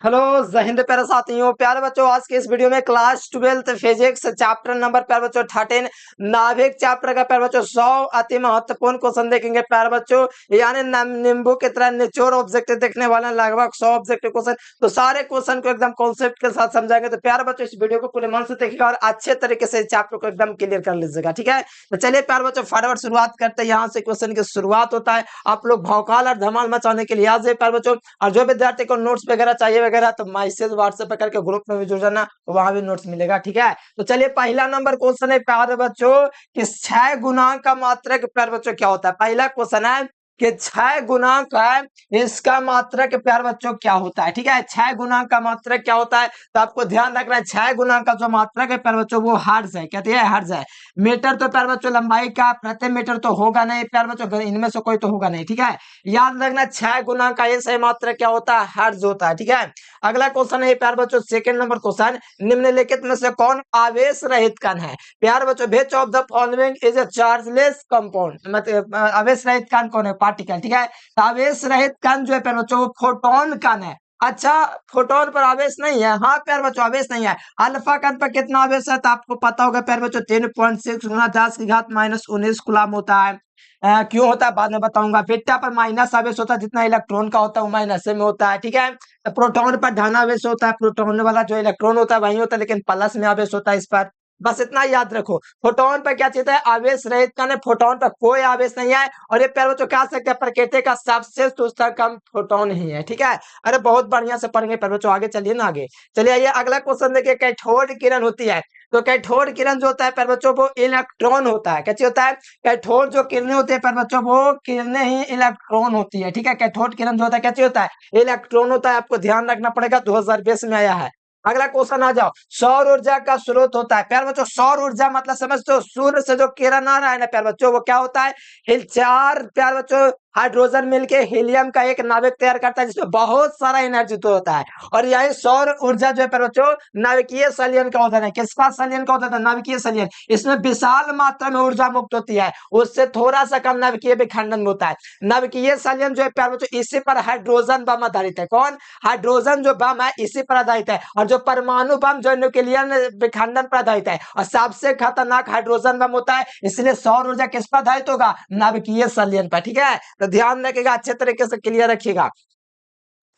Hello जय हिंद प्यारे साथियों। प्यारे बच्चों, आज के इस वीडियो में class 12th physics chapter number प्यारे बच्चों 13 नाभिक चैप्टर का प्यारे बच्चों 100 अति महत्वपूर्ण क्वेश्चन देखेंगे प्यारे बच्चों। यानी नींबू की तरह निचोड़ ऑब्जेक्ट देखने वाले हैं, लगभग 100 ऑब्जेक्टिव क्वेश्चन। तो सारे क्वेश्चन को एकदम कॉन्सेप्ट के साथ समझाएंगे। तो प्यारे बच्चों, इस वीडियो को पूरे मन से देखिएगा और अच्छे तरीके से चैप्टर को एकदम क्लियर कर लीजिएगा, ठीक है। तो चलिए प्यारे बच्चों फटाफट शुरुआत करते हैं। यहाँ से क्वेश्चन की शुरुआत होता है। आप लोग भौकाल और धमाल मचाने के लिए आ जाए प्यारे बच्चों। और जो विद्यार्थी को नोट्स वगैरह चाहिए वगैरह तो मैसेज व्हाट्सएप पर करके ग्रुप में भी जुड़ जाना, वहां भी नोट्स मिलेगा, ठीक है। तो चलिए पहला नंबर क्वेश्चन है प्यारे बच्चों कि 6 गुणांक का मात्रक प्यारे बच्चों क्या होता है। पहला क्वेश्चन है कि 6 गुणांक है, इसका मात्रक प्यारे बच्चों क्या होता है, ठीक है। 6 गुणांक का मात्रक क्या होता है, तो आपको ध्यान रखना है 6 गुणांक का जो मात्रक है प्यारे बच्चों वो हर्ट्ज है। कहते हैं हर्ट्ज है। मीटर तो प्यारे बच्चों लंबाई का प्रति मीटर तो होगा नहीं प्यारे बच्चों, इनमें से कोई तो होगा नहीं, ठीक है। याद रखना 6 गुणांक का ये सही मात्रक क्या होता है, हर्ट्ज होता है, ठीक है। अगला क्वेश्चन है प्यारे बच्चों सेकंड नंबर क्वेश्चन, निम्नलिखित में से कौन आवेश रहित कण है। प्यारे बच्चों विच of the following is a chargeless compound, मतलब आवेश रहित कण कौन है, पार्टिकल, ठीक है। तो आवेश रहित कण जो है प्यारे बच्चों वो फोटोन कण है। अच्छा, फोटोन पर आवेश नहीं है, हाँ प्यारे बच्चों आवेश नहीं है। अल्फा कण पर कितना आवेश है तो आपको पता होगा प्यारे बच्चों 3.6 गुना 10 की घात -19 कूलम होता है। क्यों होता है बाद में बताऊंगा। बीटा पर माइनस आवेश होता है, जितना इलेक्ट्रॉन का होता है वो माइनस में होता है, ठीक है। तो प्रोटॉन पर धन आवेश होता है, प्रोटॉन वाला जो इलेक्ट्रॉन होता है वही होता है, लेकिन प्लस में आवेश होता है इस पर। बस इतना याद रखो। फोटोन पर क्या चीज है, आवेश रहित कण है। फोटोन पर कोई आवेश नहीं है। और ये प्यारे बच्चों कह सकते हैं प्रकृति का सबसे कम फोटोन ही है, ठीक है। अरे बहुत बढ़िया से पढ़ेंगे प्यारे बच्चों, आगे चलिए ना आगे। चलिए आइए अगला क्वेश्चन देखिए, कैथोड किरण होती है। तो कैथोड किरण जो होता है प्यारे बच्चों वो इलेक्ट्रॉन होता है। क्या चीज होता है, कैथोड जो किरणें होती है प्यारे बच्चों वो किरणें ही इलेक्ट्रॉन होती है, ठीक है। कैथोड किरण जो होता है क्या चीज होता है, इलेक्ट्रॉन होता है। आपको ध्यान रखना पड़ेगा, 2020 में आया है। अगला क्वेश्चन आ जाओ, सौर ऊर्जा का स्रोत होता है। प्यारे बच्चों सौर ऊर्जा मतलब समझते हो, सूर्य से जो किरण आ रहा है ना प्यारे बच्चों वो क्या होता है, चार प्यारे बच्चों हाइड्रोजन मिलके हीलियम का एक नाभिक तैयार करता है, जिसमें बहुत सारा एनर्जी तो होता है। और यही सौर ऊर्जा जो है प्यारे बच्चों नाभिकीय संलयन का उदाहरण है। किसका संलयन का उदाहरण, नाभिकीय संलयन। इसमें विशाल मात्रा में ऊर्जा मुक्त होती है, उससे थोड़ा सा कम नाभिकीय विखंडन होता है। नाभिकीय संलयन जो है प्यारे बच्चों इसी पर हाइड्रोजन बम आधारित है। कौन, हाइड्रोजन जो बम है इसी पर आधारित है। और जो परमाणु बम जो न्यूक्लियर विखंडन पर आधारित है, और सबसे खतरनाक हाइड्रोजन बम होता है। इसलिए सौर ऊर्जा किस पर आधारित होगा, नाभिकीय संलयन पर, ठीक है। तो ध्यान रखिएगा, अच्छे तरीके से क्लियर रखिएगा।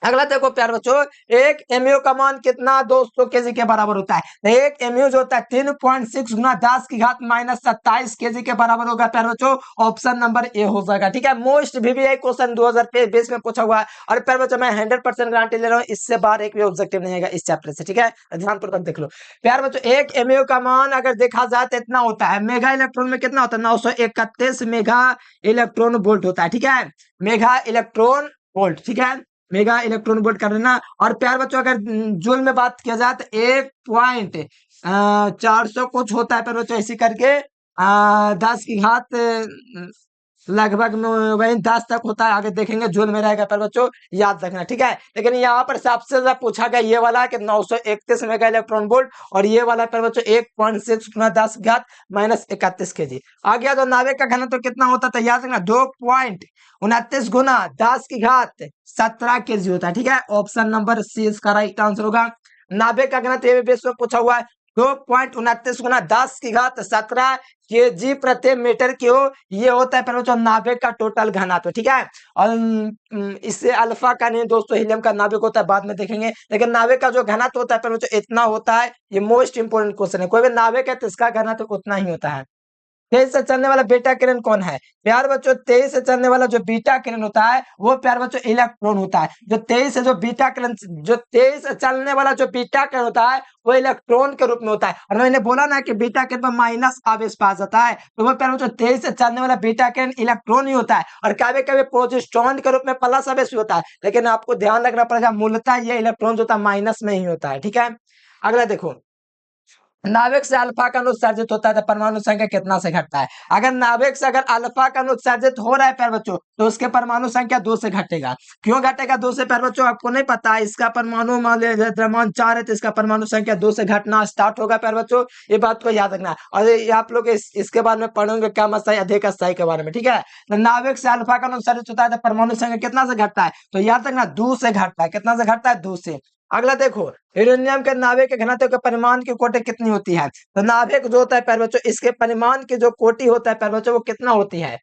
अगला देखो प्यारे बच्चों, एक एमयू का मान कितना 200 केजी के बराबर होता है। तो एक एमयू जो होता है 3.6 गुना 10 की घात -27 केजी के बराबर होगा प्यारे बच्चों। ऑप्शन नंबर ए हो जाएगा, ठीक है। मोस्ट VVI क्वेश्चन 2020 में पूछा हुआ है। और प्यारे बच्चों मैं 100% गारंटी ले रहा हूँ, इससे बाहर एक भी ऑब्जेक्टिव नहीं आएगा इस चैप्टर से, ठीक है। ध्यानपूर्वक देख लो प्यारे बच्चों, एक एमयू का मान अगर देखा जाए तो इतना होता है। मेगा इलेक्ट्रॉन में कितना होता है, 931 मेगा इलेक्ट्रॉन वोल्ट होता है, ठीक है। मेगा इलेक्ट्रॉन वोल्ट, ठीक है। मेगा इलेक्ट्रॉन वोल्ट कर लेना। और प्यार बच्चों अगर जूल में बात किया जाए तो 1.400 कुछ होता है प्यार बच्चों, ऐसी करके 10 की घात लगभग में वही 10 तक होता है। आगे देखेंगे जूल में रहेगा प्यार बच्चों, याद रखना, ठीक है। लेकिन यहाँ पर सबसे ज्यादा पूछा गया ये वाला कि 931 मेगा इलेक्ट्रॉन वोल्ट, और ये वाला प्यार बच्चों 1.6 गुना 10 की घात -31 केजी। आ गया तो नाभिक का घनत्व कितना होता है, याद रखना 2.29 गुना 10 की घात 17 केजी होता है, ठीक है। ऑप्शन नंबर सी इसका राइट आंसर होगा। नाभिक का घनत्व ये भी पूछा हुआ है, 2.29 गुना 10 की घात 17 केजी प्रति मीटर क्यूब, ये होता है प्यारे बच्चों नाभिक का टोटल घनत्व, ठीक है। और इससे अल्फा का नहीं दोस्तों, हीलियम का नाभिक होता है, बाद में देखेंगे। लेकिन नाभिक का जो घनत्व होता है प्यारे बच्चों इतना होता है। ये मोस्ट इंपोर्टेंट क्वेश्चन है, कोई भी नाभिक है तो इसका घनत्व उतना ही होता है। तेज से चलने वाला बीटा किरण कौन है, प्यार बच्चों तेज से चलने वाला जो बीटा किरण होता है वो प्यार बच्चों इलेक्ट्रॉन होता है। जो तेज से चलने वाला जो बीटा किरण होता है वो इलेक्ट्रॉन के रूप में होता है। और मैंने बोला ना कि बीटा किरण पर माइनस आवेश पाया जाता है, तो वो प्यार बच्चों तेज से चलने वाला बीटा किरण इलेक्ट्रॉन ही होता है। और कभी कभी प्रोटॉन के रूप में प्लस आवेश भी होता है, लेकिन आपको ध्यान रखना पड़ेगा मूलतः ये इलेक्ट्रॉन जो होता है माइनस में ही होता है, ठीक है। अगला देखो, नाभिक से अल्फा कण उत्सर्जित होता है तो परमाणु संख्या कितना से घटता है। अगर नाभिक से अगर अल्फा कण उत्सर्जित हो रहा है प्यारे बच्चों तो उसके परमाणु संख्या 2 से घटेगा। क्यों घटेगा 2 से प्यारे बच्चों, आपको नहीं पता है। इसका परमाणु मान लीजिए द्रव्यमान 4 है तो इसका परमाणु संख्या 2 से घटना स्टार्ट होगा प्यारे बच्चों, ये बात को याद रखना। और ये आप लोग इसके बारे में पढ़ोगे क्या स्थायी अधिक स्थायी के बारे में, ठीक है। तो नाभिक से अल्फा कण उत्सर्जित होता है तो परमाणु संख्या कितना से घटता है, तो याद रखना 2 से घटता है। कितना से घटता है, 2 से। अगला देखो, यूरेनियम के नाभिक के घनत्व के परिमाण की कोटि कितनी होती है? तो नाभिक जो होता है प्यारे बच्चों, इसके परिमाण की जो कोटि होता है प्यारे बच्चों, वो कितना होती है?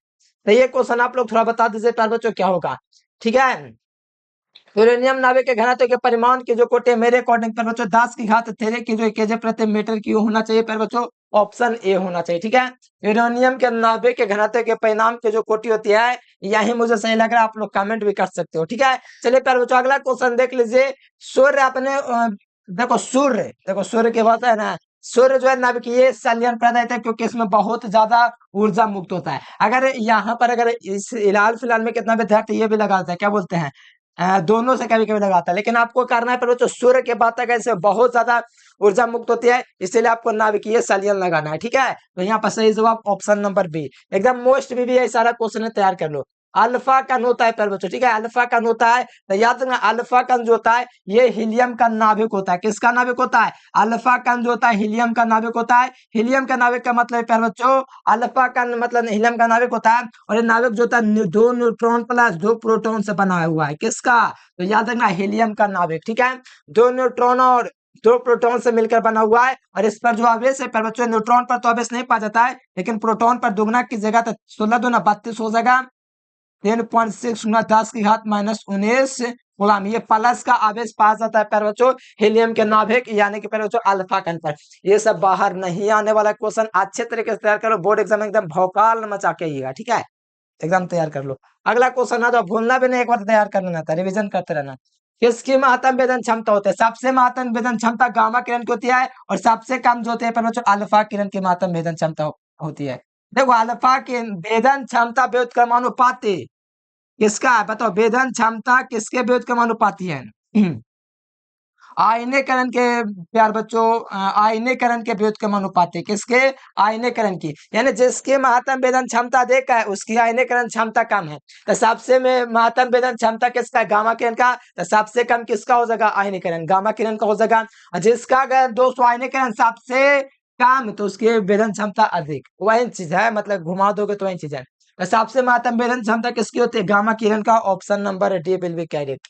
तो ये क्वेश्चन आप लोग थोड़ा बता दीजिए प्यारे बच्चों, क्या होगा? ठीक है, यूरेनियम नाभिक के घनत्व के परिमाण की जो कोटि मेरे अकॉर्डिंग प्यारे बच्चों 10 की घात 13 की जो केजे प्रति मीटर की होना चाहिए प्यारे बच्चों, ऑप्शन ए होना चाहिए। ठीक है, यूरेनियम के नाभिक के घनत्व के परिमाण की जो कोटि होती है, यही मुझे सही लग रहा है, आप लोग कमेंट भी कर सकते हो। ठीक है, चलिए प्यारे बच्चों अगला क्वेश्चन देख लीजिए। सूर्य अपने देखो सूर्य के बाद है ना, सूर्य जो है नाभिकीय संलयन प्रदायित है, क्योंकि इसमें बहुत ज्यादा ऊर्जा मुक्त होता है। अगर यहाँ पर अगर इस फिलहाल में कितना विद्यार्थी ये भी लगाता है, क्या बोलते हैं, दोनों से कभी कभी लगाता है, लेकिन आपको करना है पर जो सूर्य के बाद तक ऐसे बहुत ज्यादा ऊर्जा मुक्त होती है, इसीलिए आपको नाभिकीय संलयन लगाना है। ठीक है, तो यहाँ पर सही जवाब ऑप्शन नंबर बी, एकदम मोस्ट भी है, सारा क्वेश्चन तैयार कर लो। अल्फा कण होता है प्यारे बच्चों, ठीक है, अल्फा कण होता है, तो याद रखना अल्फा कण जो होता है ये हीलियम का नाभिक होता है। किसका नाभिक होता है? अल्फा कण जो होता है हीलियम का नाभिक होता है। हीलियम का नाभिक का मतलब प्यारे बच्चों, अल्फा कण मतलब हीलियम का नाभिक होता है, और ये नाभिक जो होता है 2 न्यूट्रॉन प्लस 2 प्रोटॉन से बना हुआ है। किसका? तो याद रखना हीलियम का नाभिक। ठीक है, 2 न्यूट्रॉन और 2 प्रोटॉन से मिलकर बना हुआ है, और इस पर जो आवेश है प्यारे बच्चों, न्यूट्रॉन पर तो आवेश नहीं पा जाता है, लेकिन प्रोटॉन पर दुगना की जगह तो 16 दूना 32 हो जाएगा, 10.6 गुना 10 की घात -19 गुलाम, ये प्लस का आवेश पास जाता है प्यारे बच्चों हीलियम के नाभिक यानी कि प्यारे बच्चों अल्फा कण पर। ये सब बाहर नहीं आने वाला क्वेश्चन, अच्छे तरीके से तैयार करो, बोर्ड एग्जाम एकदम भौकाल मचा के आइएगा। ठीक है, एग्जाम तैयार कर लो। अगला क्वेश्चन है तो भूलना भी नहीं, एक बार तैयार कर लेना था, रिविजन करते रहना। किसकी महत्तम वेदन क्षमता होती है? सबसे महत्तम वेदन क्षमता गामा किरण की होती है, और सबसे कम जो होती है प्यारे बच्चों अल्फा किरण की महत्तम वेदन क्षमता होती है। देखो अल्फा की वेदन क्षमता व्युत्क्रमानुपाती किसका है बताओ? वेदन क्षमता किसके व्युत्क्रमानुपाती है? आयनीकरण के प्यार बच्चों, आयनीकरण के व्युत्क्रमानुपाती किसके? आयनीकरण की, यानी जिसकी महत्तम वेदन क्षमता अधिक है उसकी आयनीकरण क्षमता कम है। तो सबसे में महत्तम वेदन क्षमता किसका है? गामा किरण का। तो सबसे कम किसका हो जाएगा? आयनीकरण, गामा किरण का हो जाएगा। जिसका अगर 200 आयनीकरण सबसे कम, तो उसकी वेदन क्षमता अधिक। वही चीज है, मतलब घुमा दोगे तो वही चीज है। तो सबसे महत्तम वेदन क्षमता किसकी होती है? गामा किरण का। Option number D will be correct.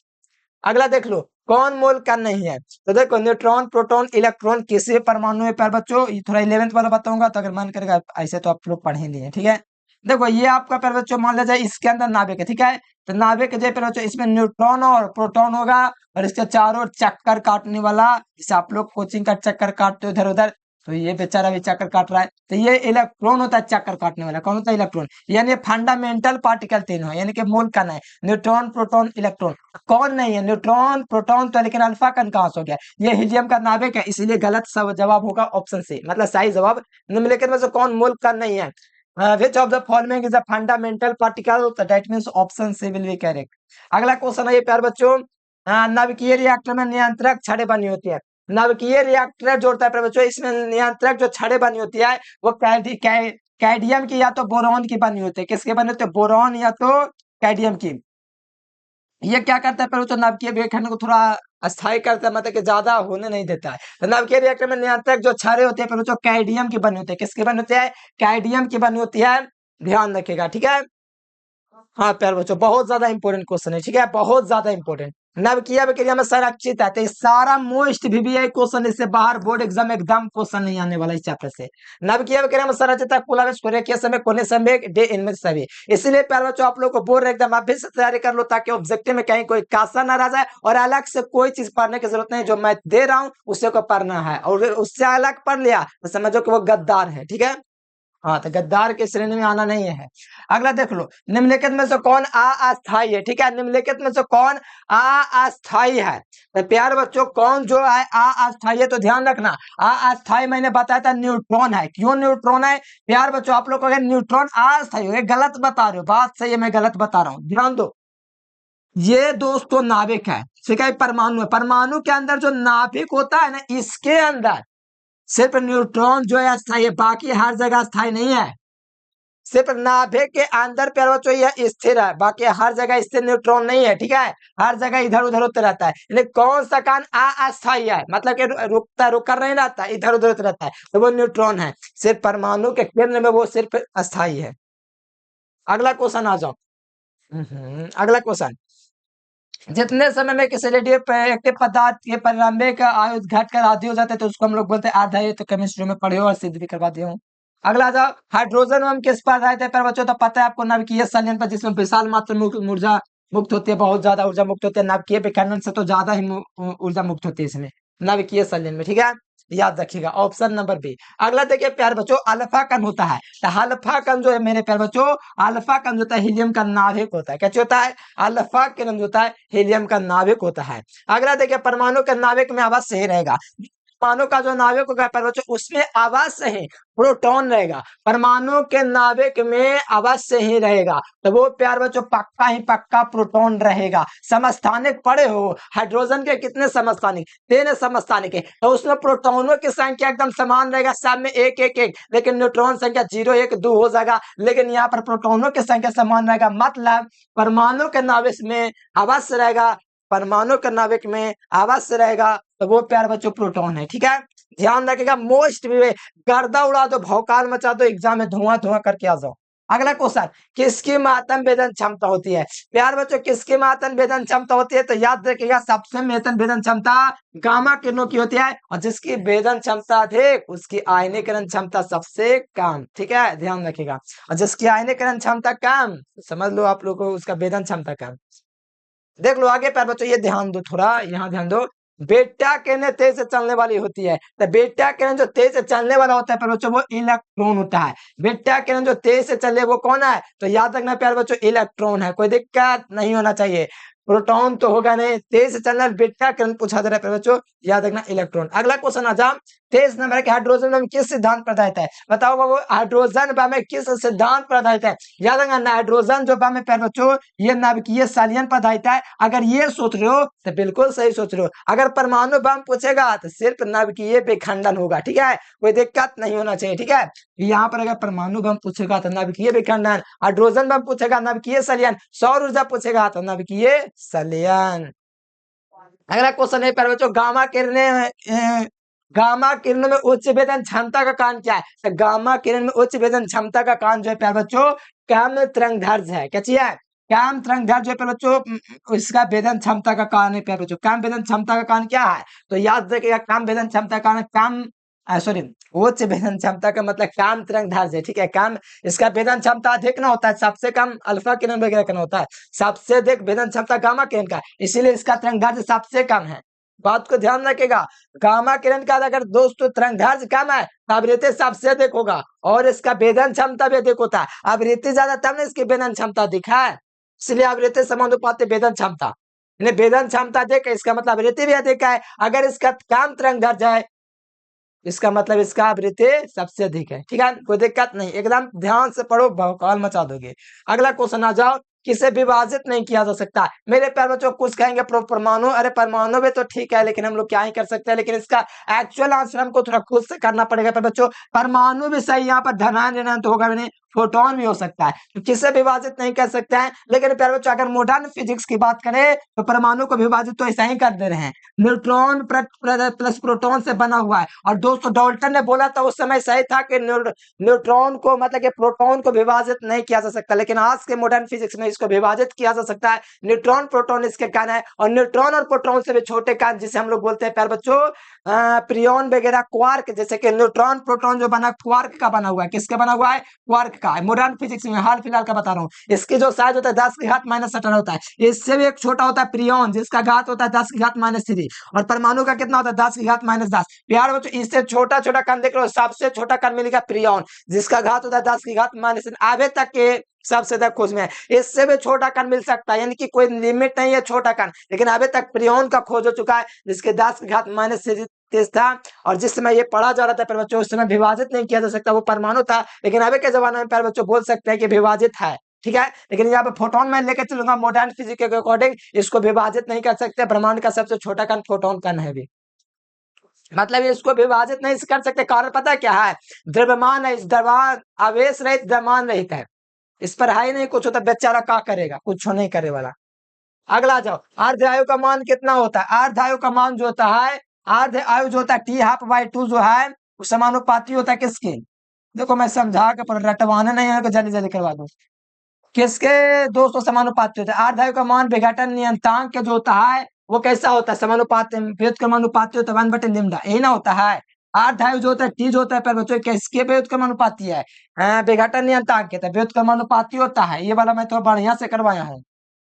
अगला देख लो, कौन मोल का नहीं है? तो देखो न्यूट्रॉन, प्रोटॉन, इलेक्ट्रॉन किसी परमाणु में प्यारे बच्चों, ये थोड़ा 11th वाला बताऊंगा, तो अगर मन करेगा ऐसे तो आप लोग पढ़ ही लिए। ठीक है, देखो ये आपका प्यारे बच्चों मान लिया जाए इसके अंदर नाभिक है। ठीक है, तो नाभिक जो प्यारे बच्चों इसमें न्यूट्रॉन और प्रोटॉन होगा, और इसके चारों चक्कर काटने वाला, जैसे आप लोग कोचिंग का चक्कर काटते हो इधर उधर, तो ये बेचारा भी चक्कर काट रहा है, तो ये इलेक्ट्रॉन होता है चक्कर काटने वाला। कौन होता है? इलेक्ट्रॉन। यानी फंडामेंटल पार्टिकल तीन है, यानी कि मूल कण है, न्यूट्रॉन, प्रोटॉन, इलेक्ट्रॉन। कौन नहीं है? न्यूट्रॉन, प्रोटॉन तो, लेकिन अल्फा कण कहां से हो गया? ये हीलियम का नाभिक है, इसीलिए गलत सब जवाब होगा ऑप्शन सी, मतलब सही जवाब निम्नलिखित में से कौन मूल कण नहीं है? Which of the following is a fundamental particle? That means option C will be correct. अगला क्वेश्चन है ये प्यारे बच्चों, नाभिकीय रिएक्टर में नियंत्रक छड़ें बनी होती है। नाभिकीय रिएक्टर जो होता है प्यारे बच्चों, इसमें नियंत्रक जो छड़ें बनी होती है वो कैडमियम की या तो बोरॉन की बनी होती है। किसके बने होते हैं? बोरॉन या तो कैडमियम की। ये क्या करता है प्यारे बच्चों? नाभिकीय विघटन को थोड़ा अस्थायी करता है, मतलब कि ज्यादा होने नहीं देता है। तो नाभिकीय रिएक्टर में नियंत्रक जो छड़ें होती है प्यारे बच्चों कैडमियम की बनी होती है। किसकी बनी होती है? कैडमियम की बनी होती है, ध्यान रखिएगा। ठीक है, हाँ प्यारे बच्चों बहुत ज्यादा इंपॉर्टेंट क्वेश्चन है। ठीक है, बहुत ज्यादा इंपॉर्टेंट। नाभिकीय अभिक्रिया में संरक्षित है, तो ये सारा मोस्ट VBI क्वेश्चन, इससे बाहर बोर्ड एग्जाम एकदम क्वेश्चन नहीं आने वाला इस चैप्टर से। नाभिकीय अभिक्रिया में संरक्षित है कुलावेश, कोरेखीय समय, कोने समय, डे इनमें सभी। इसलिए प्यारे बच्चों आप लोग को बोल रहे एकदम अभी से तैयारी कर लो, ताकि ऑब्जेक्टिव में कहीं कोई कासा ना रह जाए, और अलग से कोई चीज पढ़ने की जरूरत नहीं, जो मैं दे रहा हूँ उसे को पढ़ना है, और उससे अलग पढ़ लिया तो समझो कि वो गद्दार है। ठीक है, हाँ तो गद्दार के श्रेणी में आना नहीं है। अगला देख लो, निम्नलिखित में से कौन अस्थाई है? ठीक है, निम्नलिखित में से कौन अस्थाई है? तो प्यारे बच्चों कौन जो है अस्थाई है, तो ध्यान रखना अस्थाई मैंने बताया था न्यूट्रॉन है। क्यों न्यूट्रॉन है? प्यार बच्चों आप लोग को अगर न्यूट्रॉन अस्थाई हो, गलत बता रहे हो, बात सही है, मैं गलत बता रहा हूँ, ध्यान दो। ये दोस्तों नाभिक है, ठीक है, परमाणु है। परमाणु के अंदर जो नाभिक होता है ना, इसके अंदर सिर्फ न्यूट्रॉन जो है अस्थाई है, बाकी हर जगह अस्थाई नहीं है। सिर्फ नाभिक के अंदर प्यारे बच्चों यह स्थिर है, बाकी हर जगह स्थिर न्यूट्रॉन नहीं है। ठीक है, हर जगह इधर उधर होता रहता है। यानी कौन सा कण अस्थाई है, मतलब कि रुक कर नहीं रहता, इधर उधर होता रहता है, तो वो न्यूट्रॉन है। सिर्फ परमाणु के केंद्र में वो सिर्फ अस्थाई है। अगला क्वेश्चन आ जाओ। अगला क्वेश्चन, जितने समय में किसी रेडियो एक्टिव पदार्थ के प्रारंभिक आयु घट कर आधी हो जाते हैं तो उसको हम लोग बोलते हैं आधा। ये तो केमिस्ट्री में पढ़े हो और सिद्ध भी करवा दिया हूँ। अगला जाओ, हाइड्रोजन हम किस पर आधारित है पर बच्चों, तो पता है आपको नाभिकीय संयंत्र जिसमें विशाल मात्रा में ऊर्जा मुक्त होती है, बहुत ज्यादा ऊर्जा मुक्त होती है। नाभिकीय विखंडन से तो ज्यादा ही ऊर्जा मुक्त होती है इसमें नाभिकीय संयंत्र में, ठीक है, याद रखिएगा ऑप्शन नंबर बी। अगला देखिए प्यार बच्चों, अल्फा कण होता है, तो अल्फा कण जो है मेरे प्यार बच्चों, अल्फा कण जो होता है हीलियम का नाभिक होता है। क्या होता है? अल्फा किरण जो होता है हीलियम का नाभिक होता है। अगला देखिए, परमाणु के नाभिक में अवश्य ही रहेगा, परमाणु का जो नाभिक होगा प्यारे बच्चों उसमें अवश्य ही प्रोटॉन रहेगा। परमाणु के नाभिक में अवश्य ही रहेगा, तो वो प्यार बच्चों पक्का ही पक्का प्रोटॉन रहेगा। समस्थानिक पढ़े हो, हाइड्रोजन के कितने समस्थानिक? 3 समस्थानिक है, तो उसमें प्रोटॉनों की संख्या एकदम समान रहेगा, सब में 1 1 1, लेकिन न्यूट्रॉन संख्या 0 1 2 हो जाएगा, लेकिन यहाँ पर प्रोटॉनों की संख्या समान रहेगा। मतलब परमाणु के नाभिक में अवश्य रहेगा, परमाणु के नाभिक में अवश्य रहेगा, तो वो प्यार बच्चों प्रोटॉन है, ठीक है, ध्यान रखिएगा। मोस्ट भी गर्दा उड़ा दो, भौकाल मचा दो, एग्जाम में धुआं धुआं करके आ जाओ। अगला क्वेश्चन, किसकी महत्तम वेदन क्षमता होती है? प्यार बच्चों किसकी महत्तम वेदन क्षमता होती है? तो याद रखिएगा सबसे महत्तम वेदन क्षमता गामा किरणों की होती है, और जिसकी वेदन क्षमता अधिक उसकी आयनीकरण क्षमता सबसे कम, ठीक है, ध्यान रखिएगा। और जिसकी आयनीकरण क्षमता कम, समझ लो आप लोग को उसका वेदन क्षमता कम। देख लो आगे प्यार बच्चों, ये ध्यान दो थोड़ा, यहाँ ध्यान दो। बेटा किरण तेज से चलने वाली होती है, तो बेटा किरण जो तेज से चलने वाला होता है प्यार बच्चों वो इलेक्ट्रॉन होता है। बेटा किरण जो तेज से चले वो कौन है? तो याद रखना प्यार बच्चों इलेक्ट्रॉन है, कोई दिक्कत नहीं होना चाहिए। प्रोटॉन तो होगा नहीं, तेज से चलना बेटा किरण पूछा जा रहा है प्यार बच्चों, याद रखना इलेक्ट्रॉन। अगला क्वेश्चन आ जाओ, 23 नंबर के हाइड्रोजन बम किस सिद्धांत पर आधारित है? बताओ बाबू हाइड्रोजन बम किस सिद्धांत पर आधारित है? याद रखना हाइड्रोजन जो बम है प्यार बच्चों ये नाभिकीय संलयन पर आधारित है। अगर ये सोच रहे हो तो बिल्कुल सही सोच रहे हो। अगर परमाणु बम पूछेगा तो सिर्फ नाभिकीय विखंडन होगा, ठीक है, कोई दिक्कत नहीं होना चाहिए, ठीक है। यहाँ पर अगर परमाणु बम पूछेगा तो नाभिकीय विखंडन, हाइड्रोजन बम पूछेगा नाभिकीय संलयन, सौर ऊर्जा पूछेगा तो नाभिकीय संलयन। अगला क्वेश्चन है प्यारे बच्चों, गामा किरणों में उच्च वेदन क्षमता का कारण क्या है? तो गामा किरण में उच्च वेदन क्षमता का कारण जो है प्यारे बच्चों कम तरंगदैर्घ्य है। क्या चीज है? कम तरंगदैर्घ्य जो है प्यारे बच्चों इसका वेदन क्षमता का कारण है प्यारे बच्चों। कम वेदन क्षमता का कारण क्या है? तो याद रखिएगा कम वेदन क्षमता का कारण कम सॉरी उच्च वेदन क्षमता का मतलब कम तरंगदैर्घ्य है, ठीक है, कम इसका वेदन क्षमता अधिक ना होता है, सबसे कम अल्फा किरण वगैरह का होता है, सबसे अधिक वेदन क्षमता गामा किरण का, इसीलिए इसका तरंगदैर्घ्य सबसे कम है। बात को ध्यान रखिएगा, गामा किरण का अगर दोस्तों तरंगदैर्घ्य कम है तो आवृत्ति सबसे अधिक होगा, और इसका वेदन क्षमता भी अधिक होता है। आवृत्ति ज्यादा तब ना इसकी वेदन क्षमता अधिक है, इसलिए आवृत्ति समानुपाती वेदन क्षमता, वेदन क्षमता अधिक है इसका मतलब आवृत्ति भी अधिक है। अगर इसका कम तरंगदैर्घ्य है इसका मतलब इसका आवृत्ति सबसे अधिक है, ठीक है, कोई दिक्कत नहीं, एकदम ध्यान से पढ़ो, भौकाल मचा दोगे। अगला क्वेश्चन आ जाओ, किसे विभाजित नहीं किया जा सकता? मेरे प्यार बच्चों कुछ कहेंगे परमाणु, अरे परमाणु में तो ठीक है लेकिन हम लोग क्या ही कर सकते हैं, लेकिन इसका एक्चुअल आंसर हमको थोड़ा खुद से करना पड़ेगा प्यार बच्चों। परमाणु भी सही, यहाँ पर धनायन ऋणायन तो होगा नहीं, फोटोन भी हो सकता है, तो किसे विभाजित नहीं कर सकते हैं। लेकिन प्यार बच्चों अगर मॉडर्न फिजिक्स की बात करें तो परमाणु को विभाजित तो ऐसा ही कर दे रहे हैं, न्यूट्रॉन प्लस प्रोटॉन से बना हुआ है। और दोस्तों डाल्टन ने बोला था उस समय सही था कि न्यूट्रॉन को मतलब कि प्रोटॉन को विभाजित नहीं किया जा सकता, लेकिन आज के मॉडर्न फिजिक्स में इसको विभाजित किया जा सकता है। न्यूट्रॉन प्रोटॉन इसके कण है, और न्यूट्रॉन और प्रोटॉन से भी छोटे कण जिसे हम लोग बोलते हैं प्यार बच्चों प्रियॉन वगैरह, क्वार्क, जैसे कि न्यूट्रॉन प्रोटॉन जो बना क्वार्क का बना हुआ है, किसका बना हुआ है? क्वार्क का। मॉडर्न फिजिक्स में हाल फिलहाल का बता रहा हूँ, इसकी जो साइज होता है 10⁻⁻⁸ होता है, इससे भी एक छोटा होता है प्रियॉन जिसका घात होता है 10⁻⁻3, और परमाणु का कितना होता है 10⁻⁻10। प्यार बच्चों इससे छोटा छोटा कण देख लो, सबसे छोटा कण मिलेगा प्रियॉन जिसका घात होता है 10⁻⁻3, अभी तक के सबसे ज्यादा खोज में है। इससे भी छोटा कण मिल सकता है, यानी कि कोई लिमिट नहीं है छोटा कण, लेकिन अभी तक प्रियॉन का खोज हो चुका है जिसके 10⁻⁻3 था। और जिस समय ये पढ़ा जा रहा था प्यारे बच्चों उस समय विभाजित नहीं किया जा सकता, वो परमाणु था, लेकिन अभी के जमाने में प्यारे बच्चों बोल सकते हैं कि विभाजित है, ठीक है। लेकिन यहाँ पे फोटोन में लेकर चलूंगा मॉडर्न फिजिक्स के अकॉर्डिंग, इसको विभाजित नहीं कर सकते, ब्रह्मांड का सबसे छोटा कण फोटोन कण है भी, मतलब इसको विभाजित नहीं कर सकते। कारण पता क्या है? द्रव्यमान है, इस द्रव्यमान आवेश रहित द्रव्यमान रहित है, इस पर है ही नहीं कुछ, होता बेचारा क्या करेगा, कुछ नहीं करे वाला। अगला जाओ, अर्ध आयु का मान कितना होता है? अर्ध आयु का मान जो होता है, अर्ध आयु जो होता है T ½/2 जो है वो समानुपाती होता है किसके? देखो मैं समझा के पर रटवाने नहीं है, जल्दी जल्दी करवा दो। किसके दोस्तों समानुपाती होता है? आधायु का मान विघटन नियतांक जो होता है वो कैसा होता है? समानुपाती, व्युत्क्रमानुपाती होता है 1/λ, यही ना होता है। आधायु जो होता है टी जो होता है पर बच्चों किसके व्युत्क्रमानुपाती है? विघटन नियतांक के व्युत्क्रमानुपाती होता है। ये वाला मैं तो बढ़िया से करवाया हूँ।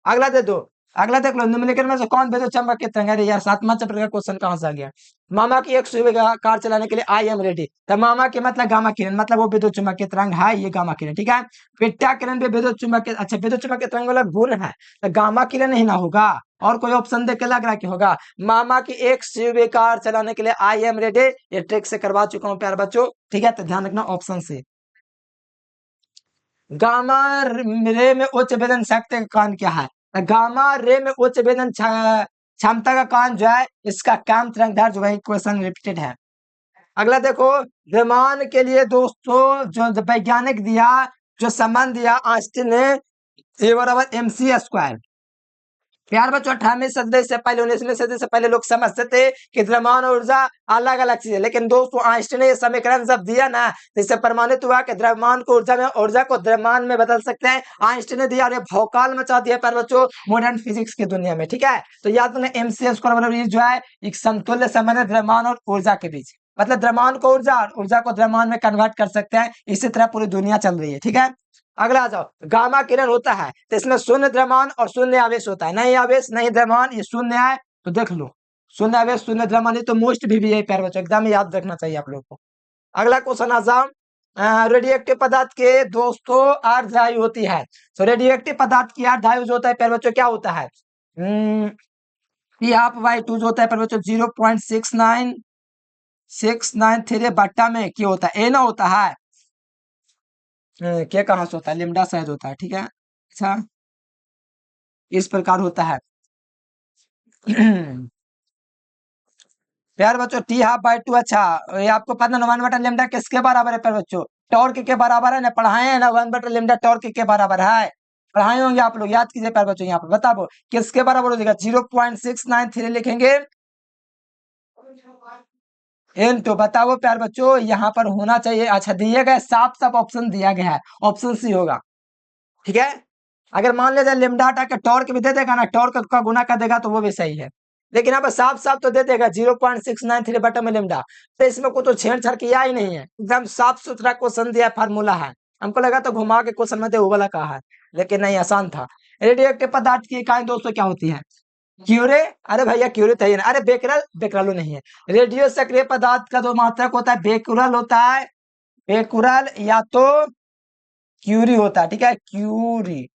अगला दे दो, अगला देख लो, निम्नलिखित में से कौन विद्युत चुम्बकीय तरंग? अरे यार 7वां चैप्टर का क्वेश्चन कहाँ से आ गया? मामा की एक सुई कार चलाने के लिए आई एम रेडी। तो मामा के मतलब गामा किरण, मतलब वो विद्युत चुम्बकीय तरंग है, ये गामा किरण, ठीक है। बीटा किरण भी विद्युत चुम्बकीय, अच्छा विद्युत चुम्बकीय तरंग वाला गुण है तो गामा किरण ही ना होगा। और कोई ऑप्शन देख के लग रहा है कि होगा? मामा की एक सुई कार चलाने के लिए आई एम रेडी, ये ट्रिक से करवा चुका हूँ प्यार बच्चों, ठीक है। तो ध्यान रखना ऑप्शन से। गामा रे में उच्च वेदन शक्ति का कारण क्या है? गामा रे में उच्च वेदन क्षमता का कारण जो है, इसका काम तरंगधार जो है, क्वेश्चन रिपीटेड है। अगला देखो, विमान के लिए दोस्तों जो वैज्ञानिक दिया, जो संबंध दिया आइंस्टीन ने, ए बराबर mc स्क्वायर। प्यार बच्चों 18वीं सदी से पहले, 19वीं सदी से पहले लोग समझते थे कि द्रव्यमान और ऊर्जा अलग अलग चीज है, लेकिन दोस्तों आइंस्टीन ने ये समीकरण जब दिया ना, जिससे प्रमाणित हुआ कि द्रव्यमान को ऊर्जा में, ऊर्जा को द्रव्यमान में बदल सकते हैं। आइंस्टीन ने दिया और ये भौकाल मचा दिया प्यार बच्चों मॉडर्न फिजिक्स की दुनिया में, ठीक है। तो याद रखना mc स्क्वायर मतलब ये जो है एक समतुल्य संबंध है द्रव्यमान और ऊर्जा के बीच, मतलब द्रव्यमान को ऊर्जा और ऊर्जा को द्रव्यमान में कन्वर्ट कर सकते हैं। इसी तरह पूरी दुनिया चल रही है, ठीक है। अगला आ जाओ, गामा किरण होता है तो इसमें शून्य द्रव्यमान और शून्य आवेश होता है, नहीं आवेश नहीं द्रव्यमान, ये शून्य है तो देख लो, शून्य आवेश शून्य द्रव्यमान, ये तो मोस्ट भी है प्यारे बच्चों, एकदम याद रखना चाहिए आप लोग को। अगला क्वेश्चन आ जाओ, रेडियोएक्टिव पदार्थ के दोस्तों अर्धवायु होती है। तो रेडियोएक्टिव पदार्थ की अर्धवायु जो होता है प्यारे बच्चों क्या होता है? P(2) जो होता है प्यारे बच्चों 0.6963 बट्टा में क्या होता है? ए ना होता है, क्या कहाँ से होता है? लिम्डा शायद होता है, ठीक है। अच्छा, इस प्रकार होता है। प्यार बच्चों T(12)2, अच्छा ये आपको पता है 1/λ किसके बराबर है प्यार बच्चों? टॉर्क के बराबर है ना, पढ़ाए हैं ना, 1/λ टॉर्क के बराबर है, पढ़ाए होंगे आप लोग, याद कीजिए प्यार बच्चों। यहाँ पर बताओ किसके बराबर हो जाएगा? 0.693 लिखेंगे इन, तो बताओ प्यार बच्चों यहाँ पर होना चाहिए, अच्छा दिए गए साफ साफ ऑप्शन दिया गया है, ऑप्शन सी होगा, ठीक है। अगर मान लिया जाए लिम्डा हटा के टॉर्क भी दे देगा ना, टॉर्क का गुना कर देगा तो वो भी सही है, लेकिन यहाँ पर साफ साफ तो दे देगा 0.693 बटा में लिम्डा, तो इसमें कोई तो छेड़छाड़ किया ही नहीं है, एकदम साफ सुथरा क्वेश्चन दिया, फार्मूला है। हमको लगा तो घुमा के क्वेश्चन में वो वाला कहा है, लेकिन नहीं, आसान था। रेडियोएक्टिव पदार्थ की इकाई दोस्तों क्या होती है? क्यूरे, अरे भैया क्यूरे तो है ना, अरे बेकरल, बेकरल नहीं है। रेडियो सक्रिय पदार्थ का जो मात्रक होता है बेकुरल होता है, बेकुरल या तो क्यूरी होता है, ठीक है, क्यूरी।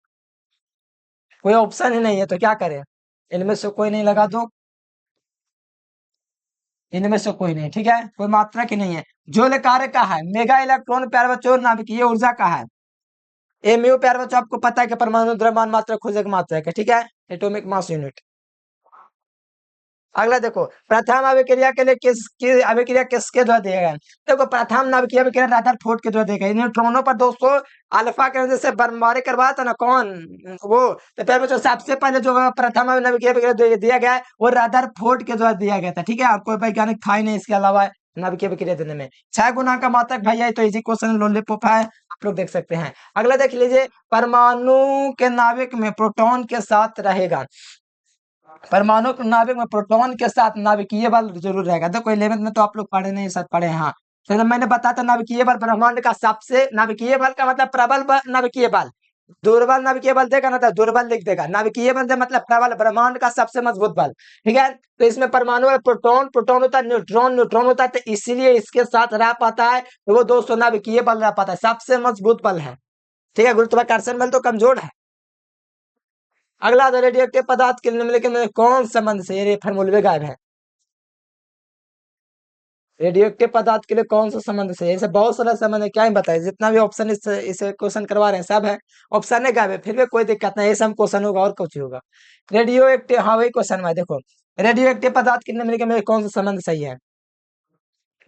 कोई ऑप्शन ही नहीं है तो क्या करें? इनमें से कोई नहीं लगा दो, इनमें से कोई नहीं, ठीक है, कोई मात्रा की नहीं है। जो कार्य का है मेगा इलेक्ट्रॉन प्यारे बच्चों नाभिकीय ऊर्जा का है। एमयू प्यारे बच्चों आपको पता है कि परमाणु द्रव्यमान मात्रा खोजक मात्रा है, ठीक है, एटॉमिक मास यूनिट। अगला देखो, प्रथम अभिक्रिया के लिए किसकी अभिक्रिया किसके द्वारा दिया गया? देखो प्रथम नाभिकीय अभिक्रिया रदरफोर्ड के द्वारा दिया गया। न्यूट्रॉनों पर दोस्तों अल्फा के वजह से बमबारी करवाया था ना, कौन वो? तो फिर बच्चों सबसे पहले जो प्रथम नाभिकीय अभिक्रिया दिया गया है वो रदरफोर्ड के द्वारा दिया गया था, ठीक है। आपको वैज्ञानिक था ही नहीं इसके अलावा नाभिकीय अभिक्रिया देने में। 6 गुना का मात्रक भैया तो इजी क्वेश्चन लॉलीपॉप है, आप लोग देख सकते हैं। अगला देख लीजिए, परमाणु के नाभिक में प्रोटॉन के साथ रहेगा, परमाणु नाभिक में प्रोटॉन के साथ नाभिकीय बल जरूर रहेगा। देखो 11th में तो आप लोग पढ़े नहीं, शायद पढ़े, हाँ। तो जब मैंने बताया था नाभिकीय बल ब्रह्मांड का सबसे, नाभिकीय बल का मतलब प्रबल बल, नाभिकीय बल, दुर्बल नाभिकीय बल देगा ना तो दुर्बल लिख देगा, नाभिकीय बल से मतलब प्रबल, ब्रह्मांड का सबसे मजबूत बल, ठीक है। तो इसमें परमाणु में प्रोटॉन, प्रोटॉन होता है, न्यूट्रॉन, न्यूट्रॉन होता है, तो इसीलिए इसके साथ रह पाता है, तो वो दोस्तों नाभिकीय बल रह पाता है, सबसे मजबूत बल है, ठीक है। गुरुत्वाकर्षण बल तो कमजोर है। अगला रेडियोएक्टिव पदार्थ के निम्नलिखित में कौन संबंध से, ये फॉर्मूले गायब है। रेडियोएक्टिव पदार्थ के लिए कौन सा संबंध से? ऐसे बहुत सारा संबंध है, क्या ही बताए, जितना भी ऑप्शन इस क्वेश्चन करवा रहे हैं सब है, ऑप्शन है गायब है, फिर भी कोई दिक्कत नहीं, ऐसा क्वेश्चन होगा और कुछ होगा। रेडियोएक्टिव, हाँ वही क्वेश्चन में देखो, रेडियोएक्टिव पदार्थ के निम्नलिखित में कौन सा संबंध सही है?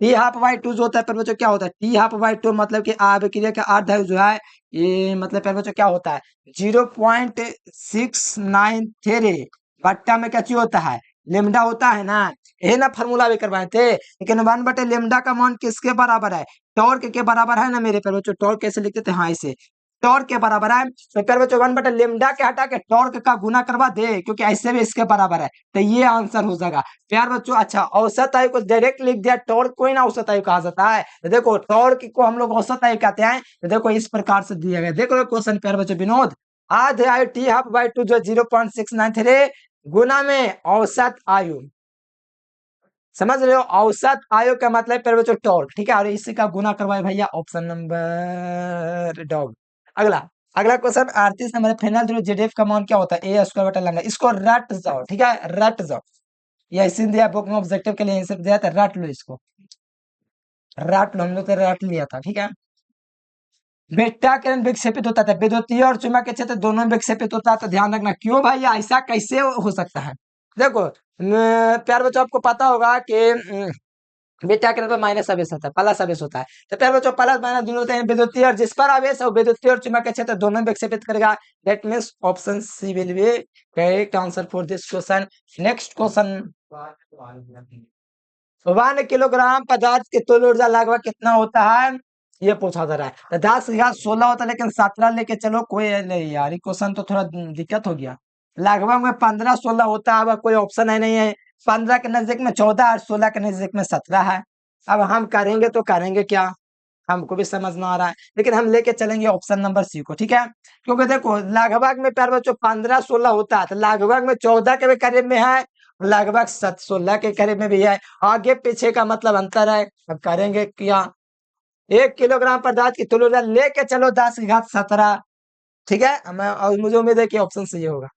T(2) जो होता है पर बच्चों क्या होता है? T(2) मतलब कि अभिक्रिया का अर्धवायु जो है, ये मतलब पर बच्चों क्या होता है? 0.693 बट्टा में क्या चीज होता है? लिम्डा होता है ना, ये ना फॉर्मूला भी करवाए थे, लेकिन 1/λ का मान किसके बराबर है? टॉर्क के बराबर है ना मेरे पर बच्चों। टॉर्क कैसे लिखते थे? हाँ इसे, टॉर्क के बराबर है, तो प्यारे बच्चों 1/λ के हटा के टॉर्क का गुना करवा दे, क्योंकि ऐसे भी इसके बराबर है, तो ये आंसर हो जाएगा प्यार बच्चों। अच्छा, औसत आयु को डायरेक्ट लिख दिया, टॉर्क को ही ना औसत आयु कहा जाता है, तो देखो टॉर्क को हम लोग औसत आयु कहते हैं, तो देखो इस प्रकार से दिया गया। देखो क्वेश्चन प्यार बच्चों विनोद, आधे आयु टी हाफ बाई 2 जो 0.693 गुना में औसत आयु, समझ रहे हो, औसत आयु का मतलब प्यारे बच्चों टॉर्क, ठीक है, और इसी का गुना करवाए भैया ऑप्शन नंबर डॉग। अगला अगला क्वेश्चन 38 नंबर, फाइनल जो जेडएफ का मान क्या होता है, ए स्क्वायर बटा लैम्डा, इसको रट जाओ, ठीक है, रट जाओ, ये ऐसे दिया बुक में ऑब्जेक्टिव के लिए आंसर दिया था, रट लो इसको, रट लो, हम लोग तो रट लिया था, ठीक है। बेटा किरण विक्षेपित होता था, विद्युतीय और चुंबकीय क्षेत्र दोनों में विक्षेपित होता है, तो ध्यान रखना, क्यों भाई ऐसा कैसे हो सकता है। देखो प्यार बच्चों आपको पता होगा कि बेटा किरण पर माइनस आवेश होता है, प्लस आवेश होता है, तो प्यार बच्चों प्लस माइनस दोनों होते हैं, विद्युतीय और जिस पर आवेश है विद्युतीय और चुंबकीय क्षेत्र दोनों में विक्षेपित करेगा, that means option C will be correct answer for this question. Next question, 1 kilogram पदार्थ की तुल ऊर्जा लगभग कितना होता है, ये पूछा जा रहा है, तो 10 का 16 होता है, लेकिन 17 लेके चलो, कोई नहीं यार, ये क्वेश्चन तो थोड़ा दिक्कत हो गया, लगभग में 15-16 होता है, अब कोई ऑप्शन है नहीं है, 15 के नजदीक में 14 और 16 के नजदीक में 17 है, अब हम करेंगे तो करेंगे क्या, हमको भी समझ में आ रहा है, लेकिन हम लेके चलेंगे ऑप्शन नंबर सी को, ठीक है, क्योंकि देखो लगभग में प्यार बच्चों 15-16 होता है, तो लगभग में 14 के भी करीब में है, लगभग 16 के करीब में भी है, आगे पीछे का मतलब अंतर है, अब करेंगे क्या, 1 किलोग्राम पदार्थ की तुल ऊर्जा लेके चलो 10 की घात 17, ठीक है, मैं और मुझे उम्मीद है कि ऑप्शन सही होगा।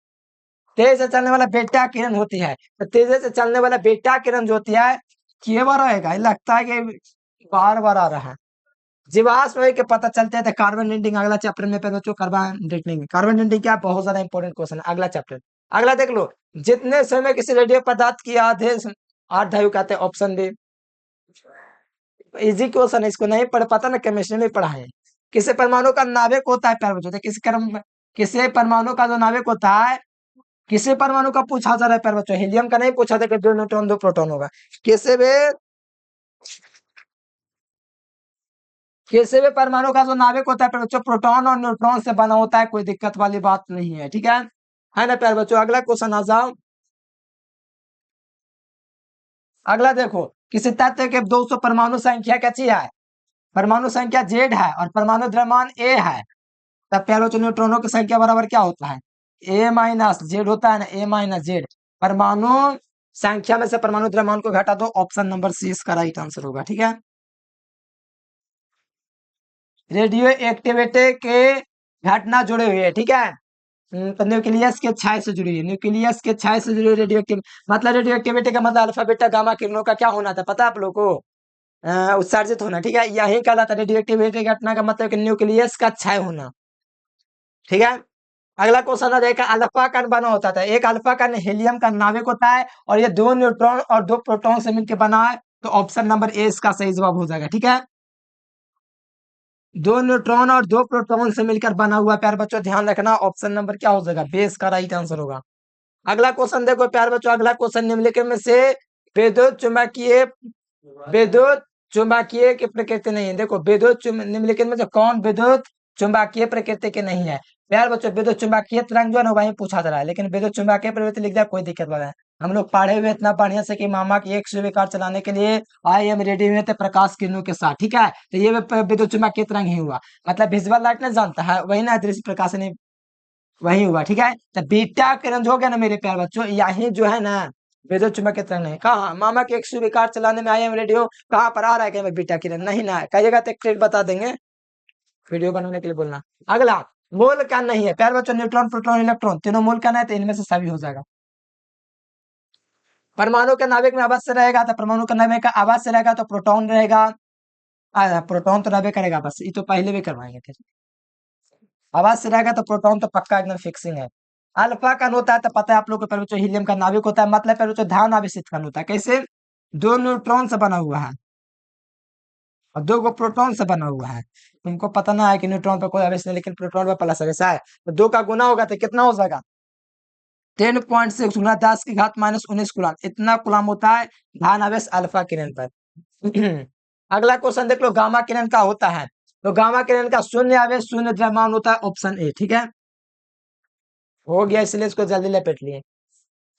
तेज से चलने वाला बेटा किरण होती है, तो तेज से चलने वाला बेटा किरण जो होती है किए बार आएगा, लगता है कि बार बार आ रहा है, जीवाश्म के पता चलते हैं, तो कार्बन डेटिंग अगला चैप्टर में पे बच्चों, कार्बन डेटिंग क्या बहुत ज्यादा इंपॉर्टेंट क्वेश्चन है, अगला चैप्टर। अगला देख लो, जितने समय किसी रेडियो पदार्थ की आधे अर्धायु कहते हैं, ऑप्शन बी, इजी क्वेश्चन है, इसको नहीं पढ़ पाता ना, केमिस्ट्री में पढ़ा है। किसी परमाणु का नाभिक होता है प्यारे बच्चों, किसी परमाणु का जो नाभिक होता है, किसी परमाणु का पूछा जा रहा है प्यारे बच्चों, हीलियम का नहीं पूछा था कि 2 न्यूट्रॉन 2 प्रोटॉन होगा, किसी भी परमाणु का जो नाभिक होता है प्यारे बच्चों प्रोटॉन और न्यूट्रॉन से बना होता है, कोई दिक्कत वाली बात नहीं है, ठीक है ना प्यारे बच्चों। अगला क्वेश्चन आ जाओ, अगला देखो, किसी तत्व के 200 परमाणु संख्या कैसी है, परमाणु संख्या जेड है और परमाणु द्रव्यमान ए है, तब प्यारे बच्चों न्यूट्रॉनों की संख्या बराबर क्या होता है, ए माइनस जेड होता है ना, ए माइनस जेड, परमाणु संख्या में से परमाणु द्रव्यमान को घटा दो, ऑप्शन नंबर सी इसका राइट आंसर होगा, ठीक है। रेडियो एक्टिविटी के घटना जुड़े हुए है, ठीक है, तो न्यूक्लियस के क्षय से जुड़ी है, न्यूक्लियस के क्षय से जुड़ी रेडियो एक्टिव, मतलब रेडियो एक्टिविटी का मतलब अल्फा बीटा गामा किरणों का क्या होना था, पता है आप लोग को, उत्सर्जित होना, ठीक है, यही कहलाता है रेडियो एक्टिविटी घटना का मतलब कि न्यूक्लियस का क्षय होना, ठीक है। अगला क्वेश्चन देखा, अल्फा कण बना होता था, एक अल्फा कण हीलियम का नाभिक होता है, और ये 2 न्यूट्रॉन और 2 प्रोटॉन से मिलकर बना है, तो ऑप्शन नंबर ए इसका सही जवाब हो जाएगा, ठीक है, 2 न्यूट्रॉन और 2 प्रोटॉन से मिलकर बना हुआ, प्यार बच्चों ध्यान रखना, ऑप्शन नंबर क्या हो जाएगा, बेस का राइट आंसर होगा। अगला क्वेश्चन देखो प्यार बच्चों, अगला क्वेश्चन निम्नलिखित में से विद्युत चुंबकीय की प्रकृति नहीं है, देखो निम्नलिखित में से कौन विद्युत चुंबकीय प्रकृति के नहीं है, प्यार बच्चों विद्युत चुंबकीय तरंग जो है वही पूछा जा रहा है, लेकिन विद्युत चुंबकीय प्रवृत्ति लिख दिया, कोई दिक्कत वाला है, हम लोग पढ़े हुए इतना बढ़िया से कि मामा की एक सूर्य कार चलाने के लिए आई एम रेडी हुए थे प्रकाश किरणों के साथ, ठीक है, तो ये विद्युत चुंबकीय तरंग ही हुआ, मतलब विजुअल लाइट नहीं जानता है वही ना, दृश्य प्रकाश नहीं वही हुआ, ठीक है, तो बीटा किरण जो हो गया ना मेरे प्यार बच्चों, यही जो है ना विद्युत चुंबकीय तरंग नहीं, कहा मामा के एक सूर्य कार चलाने में आई एम रेडियो कहाँ पर आ रहा है, क्या बीटा किरण नहीं ना, कहिएगा तो एक ट्रेड बता देंगे, वीडियो बनाने के लिए बोलना। अगला मोल का नहीं है प्यार बच्चों, न्यूट्रॉन प्रोटॉन इलेक्ट्रॉन तीनों मोल का नहीं, तो इनमें से सभी हो जाएगा। परमाणु के नाभिक में अवश्य रहेगा, तो परमाणु के नाभिक का अवश्य रहेगा, तो प्रोटॉन रहेगा, प्रोटॉन तो रहबे करेगा, बस ये तो पहले भी करवाएंगे थे, अवश्य रहेगा, तो प्रोटॉन तो पक्का एकदम फिक्सिंग है। अल्फा कण होता है, तो पता है आप लोग को पहले बच्चों हीलियम का नाभिक होता है, मतलब पहले बच्चों ध्यान आवेशित कण होता है, कैसे 2 न्यूट्रॉन से बना हुआ है और 2 को प्रोटॉन से बना हुआ है, तुमको पता ना है कि न्यूट्रॉन पर कोई आवेश नहीं, लेकिन प्रोटॉन पर प्लस आवेश है, तो 2 का गुना होगा तो कितना हो जाएगा, 10.6 गुना 10 की घात -19 कुलाम, इतना कुलाम होता है ध्यान आवेश अल्फा किरण पर। अगला क्वेश्चन देख लो, गामा किरण का होता है, तो गामा किरण का शून्य आवेश शून्य द्रव्यमान होता है, ऑप्शन ए। ठीक है, हो गया, इसलिए इसको जल्दी लपेट लिए।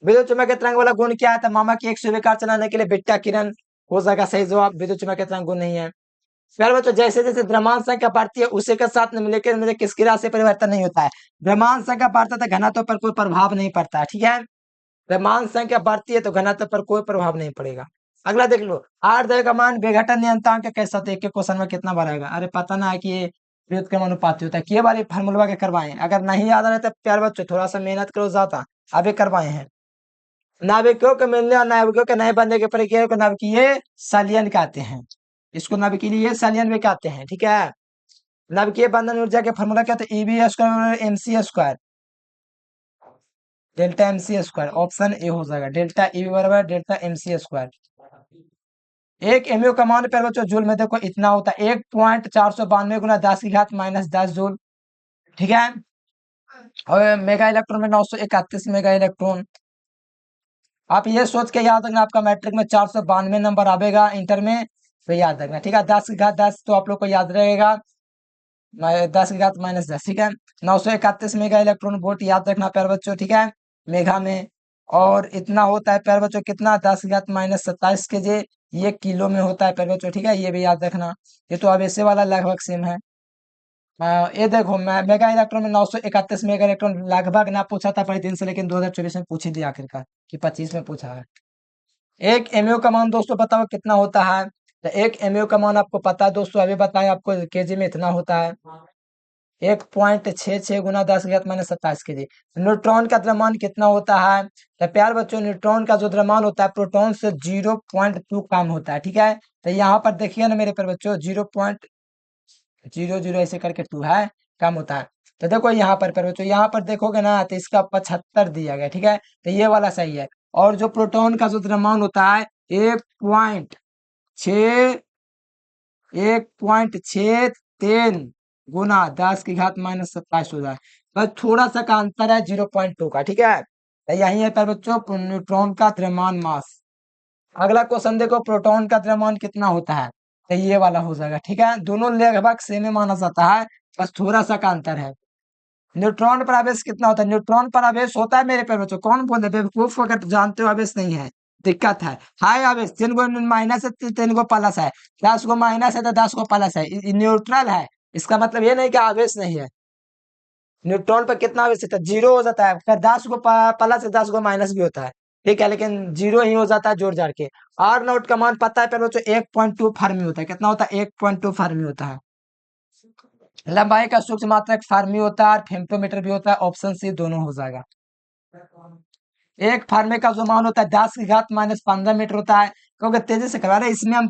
विद्युत चुम्बकीय तरंग वाला गुण क्या है? तो मामा की एक स्वीकार चलाने के लिए बीटा किरण हो जाएगा सही जवाब। विद्युत चुम्बकीय तरंग गुण नहीं है। प्यारे बच्चों, जैसे जैसे द्रव्यमान संख्या बढ़ती है उसी के साथ लेकिन मुझे किसकी राशि परिवर्तन नहीं होता है। द्रव्यमान संख्या बढ़ता है तो घनत्व पर कोई प्रभाव नहीं पड़ता है। ठीक है, द्रव्यमान संख्या बढ़ती है तो घनत्व पर कोई प्रभाव नहीं पड़ेगा। अगला देख लो, आर द्रव्य का मान विघटन नियंत्रण का कैसा होता है? एक क्वेश्चन में कितना बार आएगा? अरे पता ना है कि ये विद्युत क्रमानुपाती होता है। ये वाली फार्मूला के करवाए, अगर नहीं याद आ रहा तो प्यारे बच्चों थोड़ा सा मेहनत करो ज्यादा, अभी करवाए हैं। नाभिकों के मिलने और नाभिकों के नए बनने की प्रक्रिया को नाभिकीय संलयन कहते हैं। इसको नाभिकीय संलयन भी कहते हैं। ठीक है, नाभिकीय बंधन ऊर्जा के फॉर्मूला क्या था? EB square MC square, delta MC square, option A हो जाएगा। डेल्टा ईबी बराबर डेल्टा एमसी स्क्वायर। एक एमयू का मान पर बच्चों जूल में देखो इतना होता है 1.492 गुना 10 की घात माइनस 10 जूल। ठीक है, और मेगा इलेक्ट्रॉन में 931 मेगा इलेक्ट्रॉन। आप ये सोच के याद रखना, आपका मैट्रिक में 492 नंबर आएगा, इंटर में तो याद रखना। ठीक है, 10 की घात 10 तो आप लोग को याद रहेगा, 10 की घात माइनस 10। ठीक है, 931 मेगा इलेक्ट्रॉन वोल्ट याद रखना प्यारे बच्चों। ठीक है, मेगा में, और इतना होता है प्यारे बच्चों कितना? 10 की घात माइनस 27 के जे, ये किलो में होता है प्यारे बच्चों। ठीक है, ये भी याद रखना। ये तो अब ऐसे वाला लगभग सेम है। ये देखो मेगा इलेक्ट्रॉन में 931 मेगा इलेक्ट्रॉन लगभग ना पूछा था पहले दिन से, लेकिन 2024 में पूछ ही दिया आखिरकार कि 25 में पूछा है। एक एमयू का मान दोस्तों बताओ कितना होता है? तो एक एमयू का मान आपको पता है दोस्तों, अभी बताएं आपको, केजी में इतना होता है 1.66 गुना 10 की घात माइनस 27 के जी। न्यूट्रॉन का द्रव्यमान कितना होता है? तो प्यार बच्चों न्यूट्रॉन का जो द्रव्यमान होता है प्रोटॉन से 0.2 कम होता है। ठीक है, तो यहाँ पर देखिए ना मेरे प्यारे बच्चों 0.00 ऐसे करके 2 है, कम होता है। तो देखो यहाँ पर प्यारे बच्चों, यहाँ पर देखोगे ना तो इसका 75 दिया गया। ठीक है, तो ये वाला सही है। और जो प्रोटॉन का जो द्रव्यमान होता है 1.63 गुना 10 की घात माइनस 27 हो जाए, बस थोड़ा सा का अंतर है 0.2 का। ठीक है, तो यही है प्यारे बच्चों न्यूट्रॉन का द्रव्यमान मास। अगला क्वेश्चन देखो, प्रोटॉन का द्रव्यमान कितना होता है? तो ये वाला हो जाएगा। ठीक है, दोनों लगभग सेम ही माना जाता है, बस थोड़ा सा का अंतर है। न्यूट्रॉन पर आवेश कितना होता है? न्यूट्रॉन पर आवेश होता है मेरे प्यारे बच्चों, कौन बोले बेवकूफ, अगर जानते हो आवेश नहीं है दिक्कत है। हाई आवेश 3 गो माइनस है 3 गो प्लस है, 10 गो माइनस है तो 10 गो प्लस है, न्यूट्रल है। इसका मतलब ये नहीं कि आवेश नहीं है। न्यूट्रॉन पर कितना आवेश होता है? 0 हो जाता है, फिर 10 गो प्लस है 10 गो माइनस भी होता है। ठीक है, लेकिन 0 ही हो जाता है जोड़ जाड़ के। आर नॉट का मान पता है प्यारे बच्चों 1.2 फर्मी होता है। कितना होता है? 1.2 फर्मी होता है। लंबाई का सूक्ष्म मात्रक फार्मी होता है और फेम्टोमीटर भी होता है, ऑप्शन सी दोनों हो जाएगा। एक फार्मे का जो मान होता है 10 की घात माइनस 15 मीटर होता है, क्योंकि तेजी से करवा रहे इसमें हम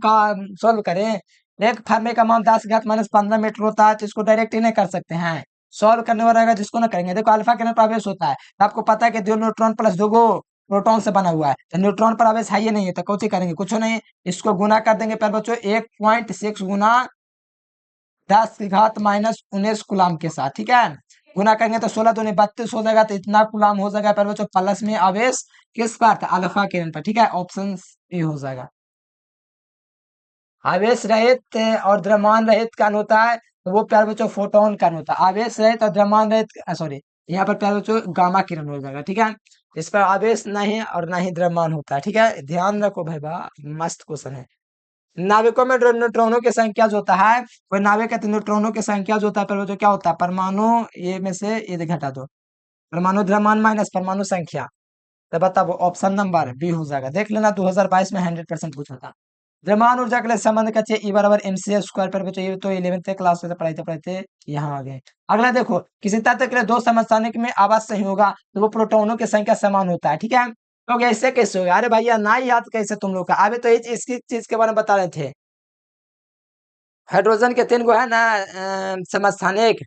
सॉल्व करें। एक फार्मे का मान 10 की घात माइनस 15 मीटर होता है, तो इसको डायरेक्ट ही नहीं कर सकते हैं, सॉल्व करने वाला रहेगा जिसको ना करेंगे। देखो अल्फा किरण पर आवेश होता है, तो आपको पता है कि 2 न्यूट्रॉन प्लस 2 गो प्रोटॉन से बना हुआ है, तो न्यूट्रॉन पर आवेश है ही नहीं है, तो कौन सी करेंगे? कुछ नहीं, इसको गुना कर देंगे प्यारे बच्चों 1.6 गुना 10 की घात माइनस 19 गुलाम के साथ। ठीक है, गुना करेंगे तो 16 दूनी 32 हो जाएगा, तो इतना गुलाम हो जाएगा पर बच्चों प्लस में आवेश किस पर? अल्फा किरण पर। ठीक है, ऑप्शन ए हो जाएगा। आवेश रहित और द्रव्यमान रहित कण होता है, तो वो प्यारे बच्चों फोटोन कण होता है। आवेश रहित और द्रव्यमान रहित, सॉरी यहाँ पर प्यारे बच्चों गामा किरण हो जाएगा। ठीक है, इस पर आवेश नहीं और ना ही द्रव्यमान होता है। ठीक है, ध्यान रखो भाई बा, मस्त क्वेश्चन है। नाविकों में न्यूट्रॉनों की संख्या जो होता है, वो नाविक के न्यूट्रॉनों की संख्या जो होता है पर जो क्या होता है? परमाणु, ये में से ये घटा दो, परमाणु द्रव्यमान माइनस परमाणु संख्या, तो बताओ ऑप्शन नंबर बी हो जाएगा। देख लेना 2022 में 100% पूछा था। द्रव्यमान ऊर्जा के लिए संबंध का ई बराबर एम सी स्क्वायर पर बच्चों, ये तो 11th क्लास में पढ़ाई पढ़ाते यहाँ आ गए। अगला देखो, किसी तत्व के लिए दो समस्थानिक में आवाज नहीं होगा तो वो प्रोटॉनों की संख्या समान होता है। ठीक है, तो ऐसे कैसे होगा? अरे भैया ना ही याद कैसे तुम लोग का, अभी तो इसकी चीज के बारे में बता रहे थे। हाइड्रोजन के 3 गो है ना समस्थानिक,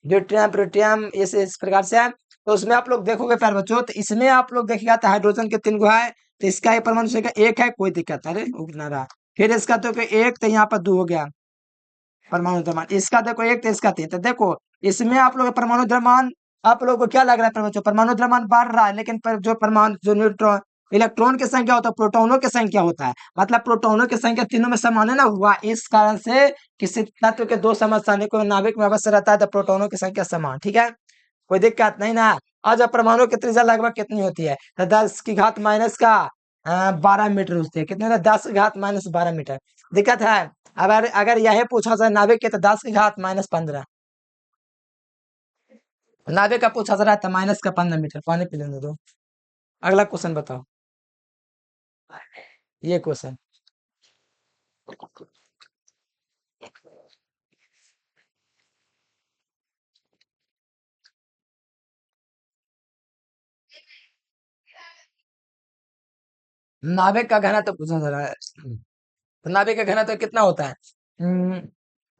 ड्यूटेरियम प्लूटोनियम इस प्रकार से है। तो उसमें आप लोग देखोगे प्यारे बच्चों, तो इसमें आप लोग देखिएगा तो हाइड्रोजन के 3 गो है, तो इसका परमाणु संख्या 1 है, कोई दिक्कत है, अरे उगना रहा। फिर इसका तो 1, तो यहाँ पर 2 हो गया परमाणु द्रव्यमान, इसका देखो 1 तो इसका 3, तो देखो इसमें आप लोग परमाणु द्रव्यमान, आप लोग को क्या लग रहा है प्यारे बच्चों? परमाणु द्रव्यमान बढ़ रहा है, लेकिन जो परमाणु जो न्यूट्रॉन इलेक्ट्रॉन की संख्या होता है, प्रोटॉनों की संख्या होता है, मतलब प्रोटॉनों की संख्या तीनों में समान है ना, हुआ इस कारण से किसी तत्व के दो समस्थानिकों नाभिक में अवश्य रहता है तो प्रोटॉनों की संख्या समान, ठीक है, कोई दिक्कत नहीं ना। आज परमाणु की त्रिज्या लगभग कितनी होती है, तो 10 की घात माइनस का 12 मीटर होती है, कितने, 10 की घात माइनस 12 मीटर। दिक्कत है, अगर यह पूछा जाए नाभिक के तो 10 की घात माइनस 15, नाभिक का पूछा जा रहा है तो माइनस का 15 मीटर। पानी पी लेने दो, अगला क्वेश्चन बताओ, ये क्वेश्चन, नाभिक का घनत्व तो पूछा जा रहा है, तो नाभिक का घनत्व तो कितना होता है,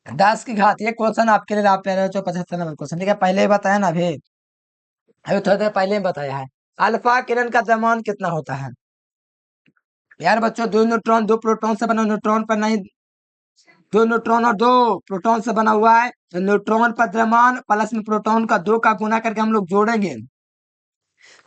10 की घात, ये क्वेश्चन आपके लिए आप 75 नंबर क्वेश्चन, ठीक है, पहले ही बताया ना अभी थोड़ी देर पहले ही बताया है। अल्फा किरण का द्रव्यमान कितना होता है, यार बच्चों, दो न्यूट्रॉन दो प्रोटॉन से बना, न्यूट्रॉन पर नहीं, दो न्यूट्रॉन और दो प्रोटॉन से बना हुआ है, तो न्यूट्रॉन पर द्रव्यमान प्लस में प्रोटॉन का 2 का गुना करके हम लोग जोड़ेंगे,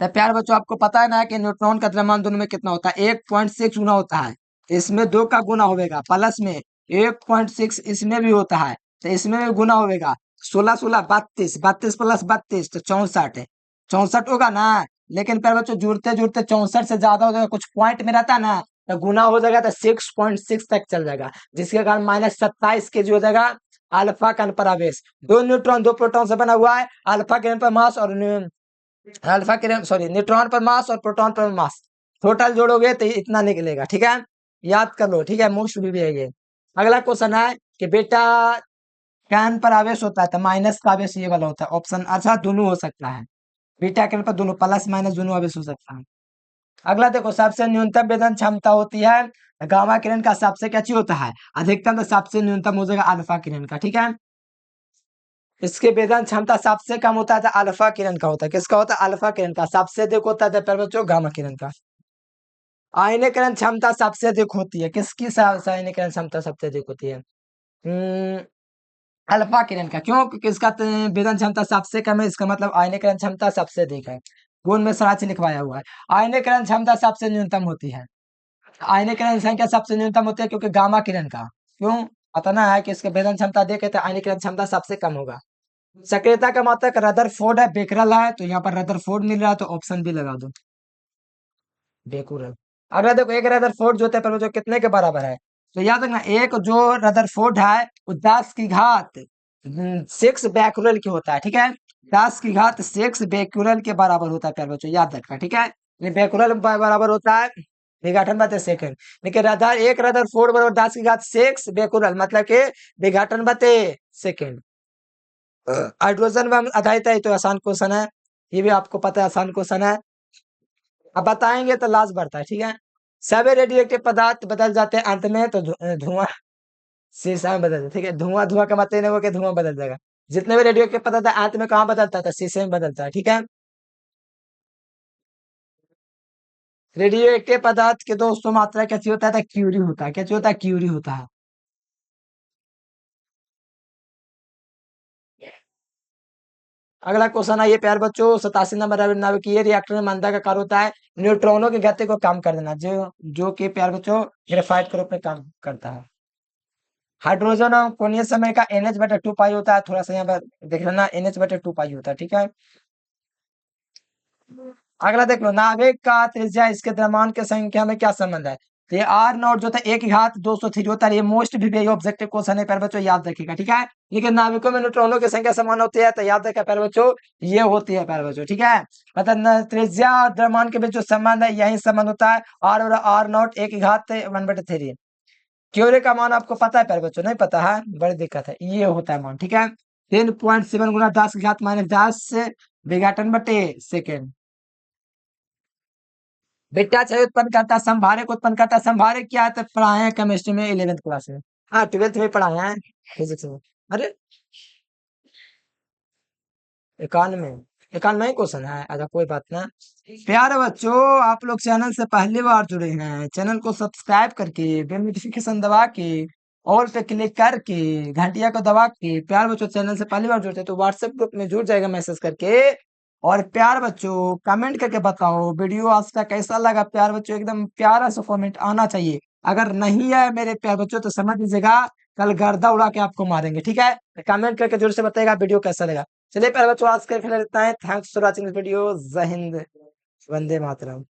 तो प्यार बच्चों आपको पता है ना कि न्यूट्रॉन का द्रव्यमान दोनों में कितना होता है, 1.6 गुना होता है, इसमें 2 का गुना होगा, प्लस में 1.6 इसमें भी होता है, तो इसमें भी गुना होगा, 16 16 32, 32 प्लस 32 तो 64 है, 64 होगा ना। लेकिन प्यार बच्चों जुड़ते जुड़ते 64 से ज्यादा हो जाएगा, कुछ पॉइंट में रहता है ना, तो गुना हो जाएगा तो 6.6 तक चल जाएगा, जिसके कारण -27 kg हो जाएगा अल्फा कण पर आवेश। दो न्यूट्रॉन दो प्रोटॉन से बना हुआ है, अल्फा किरण पर मास और अल्फा किरण सॉरी न्यूट्रॉन पर मास और प्रोटॉन पर मास, टोटल जोड़ोगे तो इतना निकलेगा, ठीक है, याद कर लो, ठीक है, मोस्ट भी है ये। अगला क्वेश्चन है कि बेटा कैन पर आवेश होता है तो माइनस का आवेश ये वाला होता है, ऑप्शन अच्छा दोनों हो सकता है, बीटा कैन पर दोनों प्लस माइनस दोनों आवेश हो सकता है। अगला देखो, सबसे न्यूनतम वेदन क्षमता होती है गामा किरण का, सबसे क्या चीज होता है अधिकतम, तो सबसे न्यूनतम हो जाएगा अल्फा किरण का, ठीक है, इसके वेदन क्षमता सबसे कम होता है तो अल्फा किरण का होता है, किसका होता है, अल्फा किरण का, सबसे अधिक होता है तो बच्चों गामा किरण का। आयनीकरण क्षमता सबसे अधिक होती है, किसकी आयनीकरण क्षमता सबसे अधिक होती है, हम्म, अल्फा किरण का, क्यों, क्योंकि इसका वेदन क्षमता सबसे कम है, इसका मतलब आयनीकरण क्षमता सबसे अधिक है, गुण में सराच लिखवाया हुआ है। आयनीकरण क्षमता सबसे न्यूनतम होती है, आयनीकरण संख्या सबसे न्यूनतम होती है क्योंकि गामा किरण का, क्यों, पता ना है कि इसका वेदन क्षमता देखे तो आयनीकरण क्षमता सबसे कम होगा। सक्रियता का मात्रक रदरफोर्ड है, बेकरल है, तो यहाँ पर रदरफोर्ड मिल रहा है तो ऑप्शन भी लगा दो, बेकुरल। अगर देखो एक रदरफोर्ड जो होता है पर वो जो कितने के बराबर है, तो याद रखना एक जो रदरफोर्ड है वो 10 की घात 6 बैकुरल की होता है, ठीक है, 10 की घात 6 बैकुरल के बराबर होता है प्यारे बच्चों, याद रखना, ठीक है, ये बैकुरल बराबर होता है विघटन बटे सेकंड, लेकिन रदर एक रदरफोर्ड बराबर 10 की घात 6 बैकुरल, मतलब के विघटन बटे सेकंड। हाइड्रोजन बम आधारित है, तो आसान क्वेश्चन है, ये भी आपको पता है आसान क्वेश्चन है, अब बताएंगे तो लास्ट बढ़ता है, ठीक है, सभी रेडियोएक्टिव पदार्थ बदल जाते हैं अंत में, तो धुआं शीशा में बदल, ठीक है, धुआं धुआं का मतलब नहीं होगा कि धुआं बदल जाएगा, जितने भी रेडियोएक्टिव पदार्थ है अंत में कहाँ बदलता है, तो शीशे में बदलता है, ठीक है। रेडियोएक्टिव पदार्थ के दोस्तों मात्रा कैसी होता है, तो क्यूरी होता है, कैसे होता है, क्यूरी होता है। अगला क्वेश्चन है ये प्यार बच्चों 87 नंबर नाभिकीय रिएक्टर में मंदा का कार्य होता है न्यूट्रॉनों की गति को कम कर देना, जो जो कि प्यार बच्चों ग्रेफाइट के रूप में काम करता है। हाइड्रोजन और कोणीय समय का NH बटे 2 पाई होता है, थोड़ा सा यहाँ पर देख लेना, NH बटे 2 पाई होता है, ठीक है। अगला देख लो, नाभिक का त्रिज्या इसके द्रव्यमान की संख्या में क्या संबंध है, तो ये आर नॉट जो था 1 की घात 203 होता है, ये मोस्ट भी ऑब्जेक्टिव क्वेश्चन है प्यारे बच्चों, याद रखिएगा, ठीक है। लेकिन नाभिकों में न्यूट्रॉनों की संख्या समान होती है, तो याद रखा प्यारे बच्चों, ये होती है प्यारे बच्चों, ठीक है, मतलब त्रिज्या और द्रव्यमान के बीच जो संबंध है यही संबंध होता है, आर और आर नॉट 1 की घात 1/3। क्यूरे का मान आपको पता है प्यारे बच्चों, नहीं पता है बड़ी दिक्कत है, ये होता है मान, ठीक है, 10.7 गुना 10 की घात -10 विघटन बटे सेकेंड। बेटा चाहिए उत्पन्न करता संभारक उत्पन्न करता संभारक क्या है, तो पढ़ाए हैं केमिस्ट्री में 11th क्लास में, हाँ 12th में पढ़ाए हैं फिजिक्स में, अरे 91 में, 91 ही क्वेश्चन है, अच्छा कोई बात ना। प्यारे बच्चों, आप लोग चैनल से पहली बार जुड़े हैं, चैनल को सब्सक्राइब करके बेल नोटिफिकेशन दबा के ऑल पे क्लिक करके घंटिया को दबा के, प्यारे बच्चों चैनल से पहली बार जुड़ते हैं तो व्हाट्सएप ग्रुप में जुड़ जाएगा मैसेज करके, और प्यार बच्चों कमेंट करके बताओ वीडियो आज का कैसा लगा। प्यार बच्चों एकदम प्यारा सा कमेंट आना चाहिए। अगर नहीं है मेरे प्यार बच्चों तो समझ लीजिएगा कल गर्दा उड़ा के आपको मारेंगे, ठीक है। कमेंट करके जरूर से बताइएगा वीडियो कैसा लगा। चलिए प्यार बच्चों आज के लिए इतना है। Thanks for watching video. जय हिंद, वंदे मातरम।